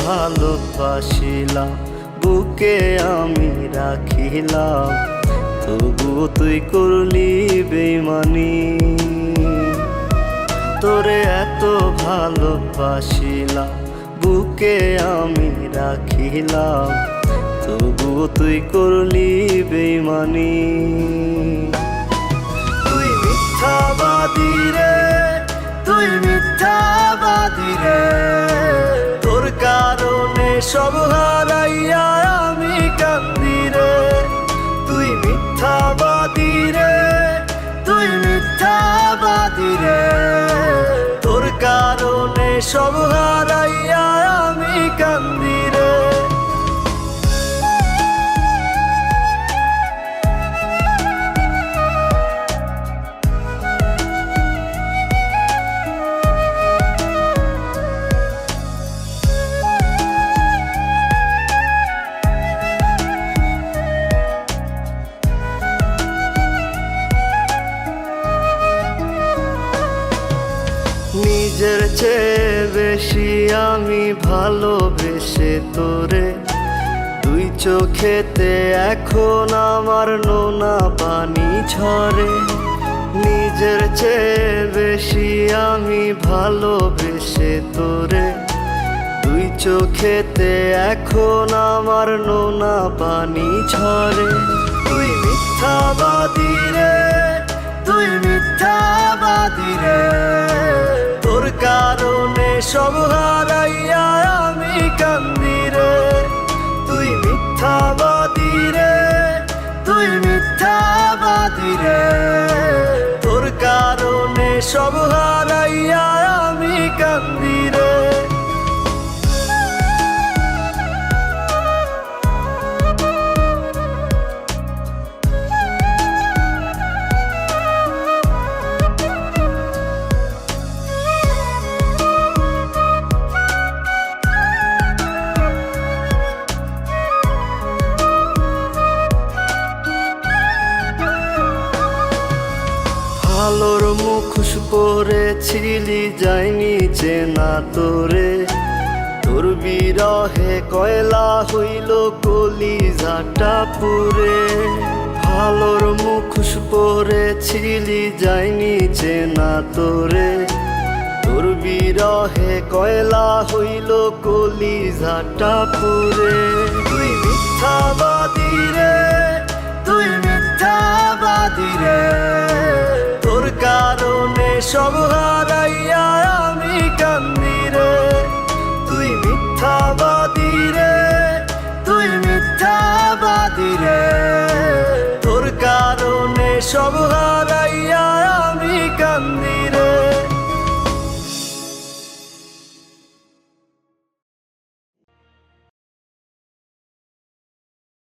ভালোবাসিলাম, বুকে আমি রাখিলাম, তবুও তুই করলি বেইমানি। তোরে এত ভালোবাসিলাম, বুকে আমি রাখিলাম, তবুও তুই করলি বেইমানি। তুই মিথ্যাবাদী রে, তুই মিথ্যাবাদী রে, তোর কারণে সব হারাইয়া আমি কান্দি রে। তুই মিথ্যাবাদী রে, তুই মিথ্যাবাদী রে, তোর কারণে সব হারাইয়া আমি কান্দি রে। নিজের চেয়ে বেশি আমি ভালোবেসে তোরে, দুই চোখেতে এখন আমার নোনা পানি ঝরে। নিজের চেয়ে বেশি আমি ভালোবেসে তোরে, দুই চোখেতে এখন আমার নোনা পানি ঝরে। তুই মিথ্যাবাদী রে, তুই মিথ্যাবাদী রে, তোর কারণে সব হারাইয়া আমি কান্দি রে। তুই মিথ্যাবাদী রে, তুই মিথ্যাবাদী রে, তোর কারণে সব হারাইয়া আমি কান্দি রে। আলোর মুখোশ পরেছিলি, যায়নি চেনা তোরে, তোর বিরহে কয়লা হইল কলিজাটা পুরে। আলোর মুখোশ পরেছিলি, যায়নি চেনা তোরে, তোর বিরহে কয়লা হইল কলিজাটা পুরে। তুই মিথ্যাবাদী রে, তুই মিথ্যাবাদী রে, তোর কারণে সব হারাইয়া আমি কান্দি রে। তুই মিথ্যাবাদী রে, তুই মিথ্যাবাদী রে, তোর কারণে সব